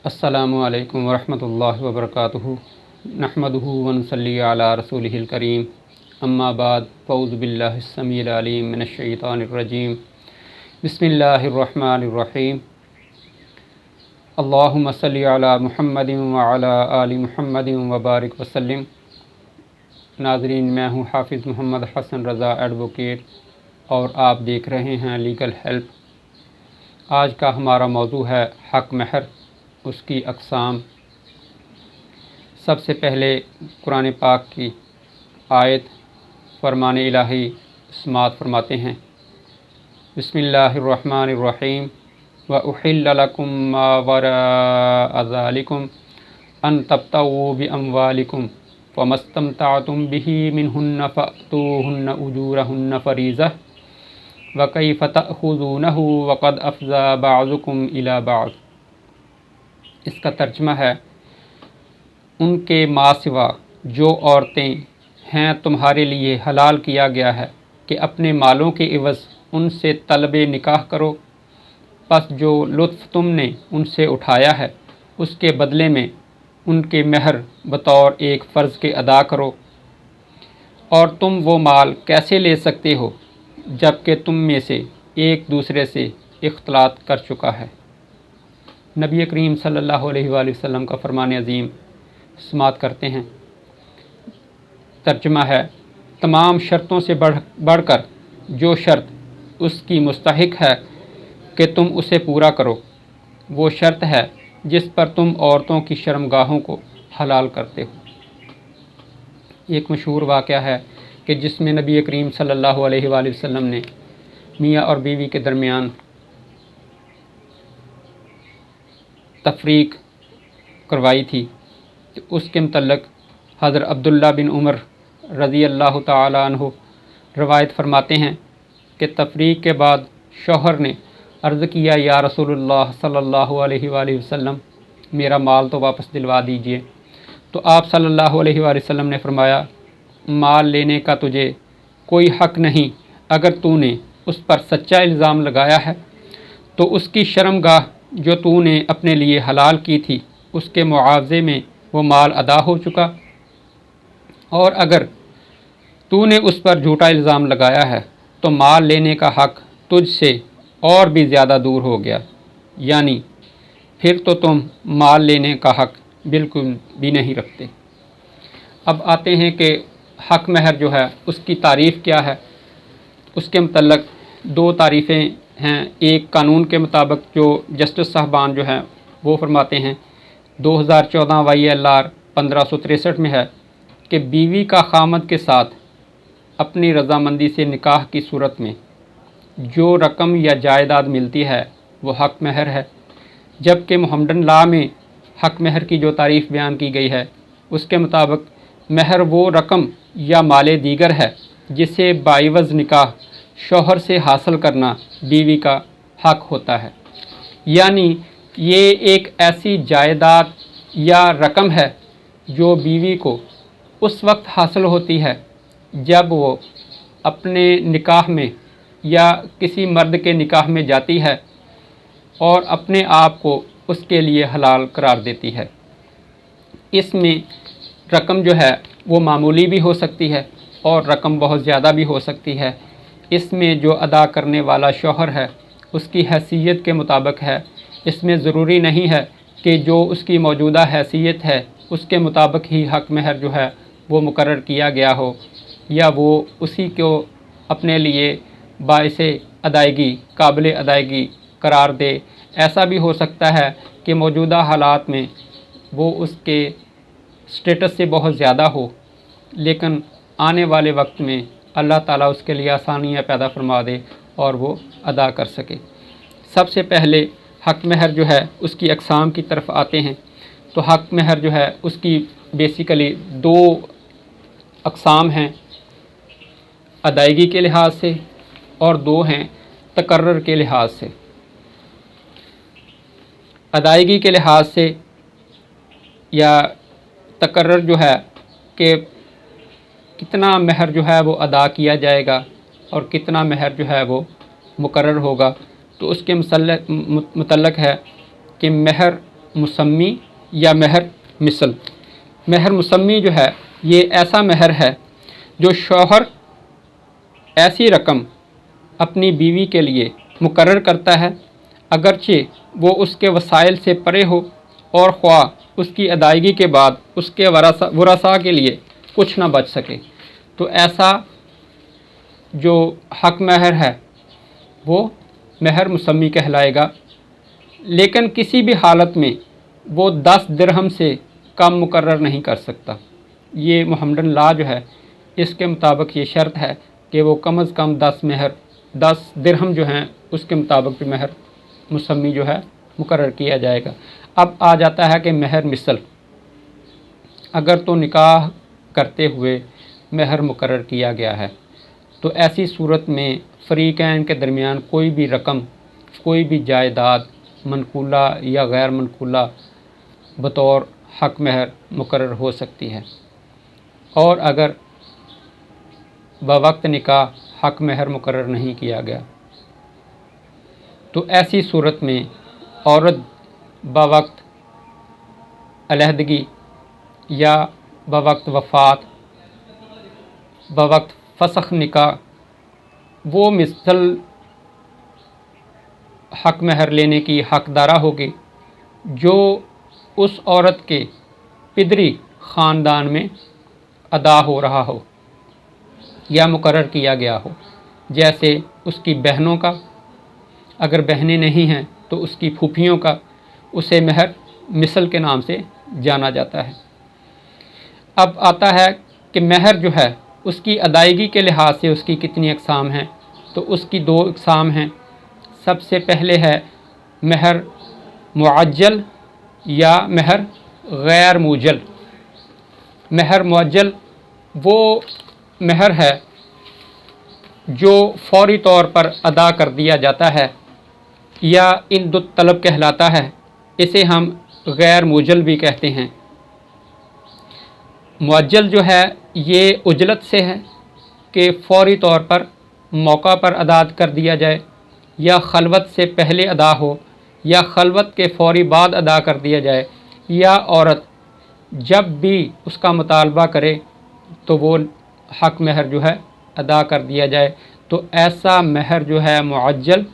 अस्सलामु अलैकुम वरहमतुल्लाहि वबरकातुहू नहमदुहू व नसल्ली अला रसूलिहिल करीम अम्मा बाद फ़ऊज़ु बिल्लाहिस समीइल अलीम मिनश शैतानिर रजीम बिस्मिल्लाहिर रहमानिर रहीम अल्लाहुम्मा सल्लि अला मुहम्मदिन व अला आलि मुहम्मदिन व बारिक वसल्लिम। नाज़रीन, मैं हूँ हाफिज़ मोहम्मद हसन रज़ा एडवोकेट और आप देख रहे हैं लीगल हेल्प। आज का हमारा मौजू है हक़ महर, उसकी अक़साम। सबसे पहले कुरान पाक की आयत फरमान इलाही समात फरमाते हैं। बिस्मिल्लाहिर्रहमानिर्रहीम व उहिल्ल लकुम मा वराअ ज़ालिकुम अन तब्तगू बिअमवालिकुम फमस्तमतअतुम बिही मिनहुन्न फ़अतूहुन्न उजूरहुन्न फ़रीज़ह व कैफ़ तअख़ुज़ूनहु व क़द अफ़ज़ा बअज़ुकुम इला बअज़। इसका तर्जुमा है, उनके माँ सिवा जो औरतें हैं तुम्हारे लिए हलाल किया गया है कि अपने मालों के इवज़ उनसे तलब निकाह करो। बस जो लुत्फ़ तुमने उनसे उठाया है उसके बदले में उनके महर बतौर एक फ़र्ज़ के अदा करो। और तुम वो माल कैसे ले सकते हो जबकि तुम में से एक दूसरे से इख्तलात कर चुका है। नबी करीम सल्लल्लाहु अलैहि वसल्लम का फरमान अज़ीम समात करते हैं। तर्जुमा है, तमाम शर्तों से बढ़कर जो शर्त उसकी मुस्तहिक है कि तुम उसे पूरा करो, वो शर्त है जिस पर तुम औरतों की शर्मगाहों को हलाल करते हो। एक मशहूर वाक़या है कि जिसमें नबी करीम सल्लल्लाहु अलैहि वसल्लम ने मियाँ और बीवी के दरमियान तफरीक करवाई थी। तो उसके मतलब हज़रत अब्दुल्ला बिन उमर रज़ी अल्लाह ताला अन्हु रवायत फरमाते हैं कि तफरीक के बाद शौहर ने अर्ज़ किया, या रसूलुल्लाह सल्लल्लाहु अलैहि वसल्लम, मेरा माल तो वापस दिलवा दीजिए। तो आप सल्लल्लाहु अलैहि वसल्लम ने फरमाया, माल लेने का तुझे कोई हक़ नहीं। अगर तूने उस पर सच्चा इल्ज़ाम लगाया है तो उसकी शर्मगाह जो तूने अपने लिए हलाल की थी उसके मुआवजे में वो माल अदा हो चुका। और अगर तूने उस पर झूठा इल्ज़ाम लगाया है तो माल लेने का हक़ तुझसे और भी ज़्यादा दूर हो गया, यानी फिर तो तुम माल लेने का हक़ बिल्कुल भी नहीं रखते। अब आते हैं कि हक़ महर जो है उसकी तारीफ़ क्या है। उसके मतलब दो तारीफ़ें हैं। एक कानून के मुताबिक जो जस्टिस साहबान जो हैं वो फरमाते हैं 2014 YLR 1563 में है कि बीवी का खामद के साथ अपनी रज़ामंदी से निकाह की सूरत में जो रकम या जायदाद मिलती है वो हक़ महर है। जबकि मुहम्मदन लॉ में हक़ महर की जो तारीफ़ बयान की गई है उसके मुताबिक महर वो रकम या माले दीगर है जिसे बाइवज़ निकाह शौहर से हासिल करना बीवी का हक़ होता है। यानी ये एक ऐसी जायदाद या रकम है जो बीवी को उस वक्त हासिल होती है जब वो अपने निकाह में या किसी मर्द के निकाह में जाती है और अपने आप को उसके लिए हलाल करार देती है। इसमें रकम जो है वो मामूली भी हो सकती है और रकम बहुत ज़्यादा भी हो सकती है। इसमें जो अदा करने वाला शौहर है उसकी हैसियत के मुताबिक है। इसमें ज़रूरी नहीं है कि जो उसकी मौजूदा हैसियत है उसके मुताबिक ही हक़ महर जो है वो मुकर्रर किया गया हो या वो उसी को अपने लिए बाइसे अदायगी, काबिल अदायगी करार दे। ऐसा भी हो सकता है कि मौजूदा हालात में वो उसके स्टेटस से बहुत ज़्यादा हो, लेकिन आने वाले वक्त में अल्लाह ताला उसके लिए आसानियाँ पैदा फरमा दे और वो अदा कर सके। सबसे पहले हक़ महर जो है उसकी अक़साम की तरफ आते हैं। तो हक़ महर जो है उसकी बेसिकली दो अक़साम हैं, अदायगी के लिहाज से और दो हैं तकर्रर के लिहाज से। अदायगी के लिहाज से या तकर्रर जो है कि कितना महर जो है वो अदा किया जाएगा और कितना महर जो है वो मुकर्रर होगा, तो उसके मुतल्लक है कि महर मुसम्मी या महर मिसल। महर मुसम्मी जो है ये ऐसा महर है जो शौहर ऐसी रकम अपनी बीवी के लिए मुकर्रर करता है, अगरचे वो उसके वसाइल से परे हो और ख्वाह उसकी अदायगी के बाद उसके वरसा के लिए कुछ ना बच सके, तो ऐसा जो हक महर है वो महर मुसम्मी कहलाएगा। लेकिन किसी भी हालत में वो 10 दिरहम से कम मुकर्रर नहीं कर सकता। ये मोहम्मदन लॉ जो है इसके मुताबिक ये शर्त है कि वो कम अज़ कम 10 दिरहम जो हैं उसके मुताबिक भी महर मुसम्मी जो है मुकर्रर किया जाएगा। अब आ जाता है कि महर मिसल। अगर तो निकाह करते हुए महर मुकर्रर किया गया है तो ऐसी सूरत में फ़रीक़ैन के दरमियान कोई भी रकम, कोई भी जायदाद मनकूला या गैर मनकूला बतौर हक महर मुकर्रर हो सकती है। और अगर बवक्त निकाह हक महर मुकर्रर नहीं किया गया तो ऐसी सूरत में औरत बवक्त अलहदगी या बवक्त वफ़ात, बवक्त फसख निकाह वो मिसल हक महर लेने की हकदारा होगी जो उस औरत के पिदरी ख़ानदान में अदा हो रहा हो या मुकर्रर किया गया हो। जैसे उसकी बहनों का, अगर बहनें नहीं हैं तो उसकी फूफियों का, उसे महर मिसल के नाम से जाना जाता है। अब आता है कि महर जो है उसकी अदायगी के लिहाज से उसकी कितनी अक़साम हैं, तो उसकी 2 अक़साम हैं। सबसे पहले है महर मुअज्जल या महर गैर मुअज्जल। महर मुअज्जल वो महर है जो फ़ौरी तौर पर अदा कर दिया जाता है या इंदुत तलब कहलाता है। इसे हम गैर मुअज्जल भी कहते हैं। मुअज्जल जो है ये उजलत से है कि फ़ौरी तौर पर मौका पर अदा कर दिया जाए, या खलवत से पहले अदा हो या खलवत के फ़ौरी बाद अदा कर दिया जाए, या औरत जब भी उसका मुतालबा करे तो वो हक महर जो है अदा कर दिया जाए। तो ऐसा महर जो है मुअज्जल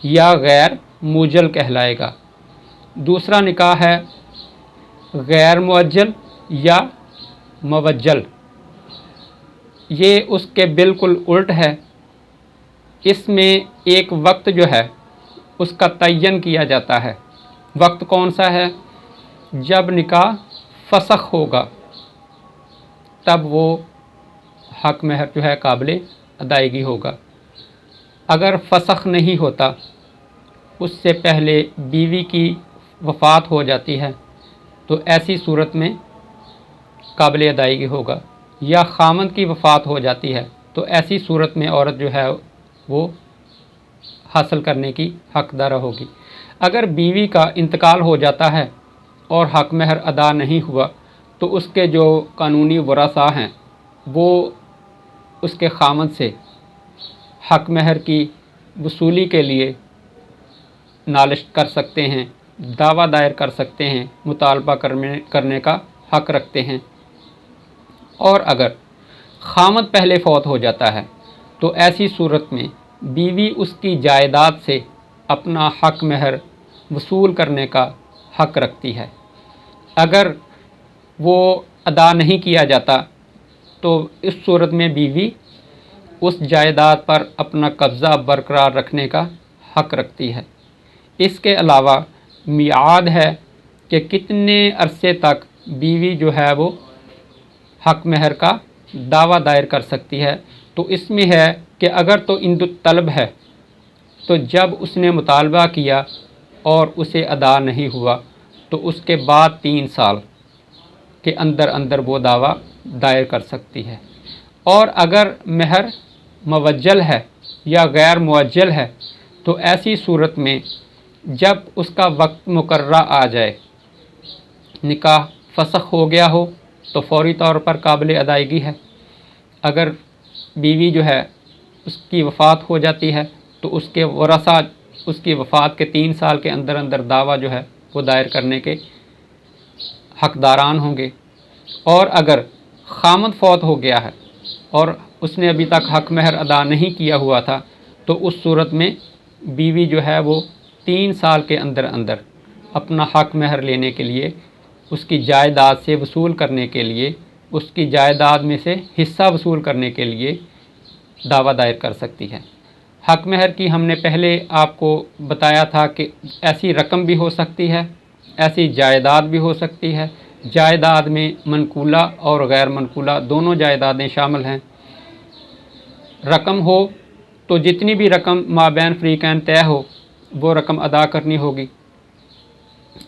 या गैर मुअज्जल कहलाएगा। दूसरा निकाह है गैर मुअज्जल या मुवज्जल। ये उसके बिल्कुल उल्ट है। इसमें एक वक्त जो है उसका तयन किया जाता है। वक्त कौन सा है? जब निकाह फसख होगा तब वो हक महर जो है काबिल अदायगी होगा। अगर फसख नहीं होता, उससे पहले बीवी की वफ़ात हो जाती है, तो ऐसी सूरत में काबिल अदायगी होगा। या ख़ामंद की वफ़ात हो जाती है तो ऐसी सूरत में औरत जो है वो हासिल करने की हकदार होगी। अगर बीवी का इंतकाल हो जाता है और हक महर अदा नहीं हुआ तो उसके जो कानूनी वरासा हैं वो उसके ख़ामंद से हक महर की वसूली के लिए नालिश कर सकते हैं, दावा दायर कर सकते हैं, मुतालबा करने का हक रखते हैं। और अगर ख़ामंद पहले फ़ौत हो जाता है तो ऐसी सूरत में बीवी उसकी जायदाद से अपना हक महर वसूल करने का हक रखती है। अगर वो अदा नहीं किया जाता तो इस सूरत में बीवी उस जायदाद पर अपना कब्ज़ा बरकरार रखने का हक रखती है। इसके अलावा मियाद है कि कितने अरसे तक बीवी जो है वो हक महर का दावा दायर कर सकती है। तो इसमें है कि अगर तो इंदुत तलब है तो जब उसने मुतालबा किया और उसे अदा नहीं हुआ तो उसके बाद 3 साल के अंदर अंदर वो दावा दायर कर सकती है। और अगर महर मुवज्जल है या गैर मुअज्जल है तो ऐसी सूरत में जब उसका वक्त मुकर्रा आ जाए, निकाह फसख हो गया हो, तो फ़ौरी तौर पर काबिल अदायगी है। अगर बीवी जो है उसकी वफ़ात हो जाती है तो उसके वरसा उसकी वफ़ात के 3 साल के अंदर अंदर दावा जो है वो दायर करने के हकदारान होंगे। और अगर खामद फौत हो गया है और उसने अभी तक हक महर अदा नहीं किया हुआ था, तो उस सूरत में बीवी जो है वो 3 साल के अंदर अंदर अपना हक महर लेने के लिए, उसकी जायदाद से वसूल करने के लिए, उसकी जायदाद में से हिस्सा वसूल करने के लिए दावा दायर कर सकती है। हक महर की हमने पहले आपको बताया था कि ऐसी रकम भी हो सकती है, ऐसी जायदाद भी हो सकती है। जायदाद में मनकूला और गैर मनकूला दोनों जायदादें शामिल हैं। रकम हो तो जितनी भी रकम माबैन फ़रीक़ैन तय हो वो रकम अदा करनी होगी।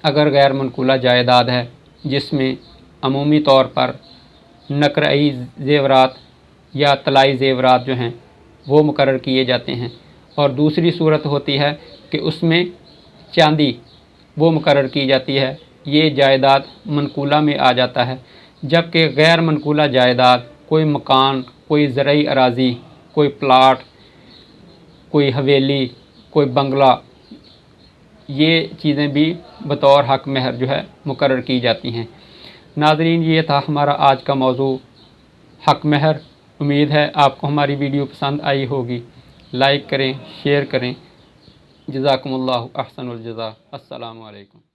अगर गैर मनकूला जायदाद है जिसमें अमूमी तौर पर नक़रई ज़ेवरात या तलाई ज़ेवरात जो हैं वो मुकर्रर किए जाते हैं, और दूसरी सूरत होती है कि उसमें चांदी वो मुकर्रर की जाती है, ये जायदाद मनकूला में आ जाता है। जबकि गैर मनकूला जायदाद कोई मकान, कोई ज़रई अराज़ी, कोई प्लाट, कोई हवेली, कोई बंगला, ये चीज़ें भी बतौर हक महर जो है मुकर्रर की जाती हैं। नाज़रीन, ये था हमारा आज का मौजू हक महर। उम्मीद है आपको हमारी वीडियो पसंद आई होगी। लाइक करें, शेयर करें। जज़ाकुमुल्लाहु अहसनुल जज़ा। अस्सलामु अलैकुम।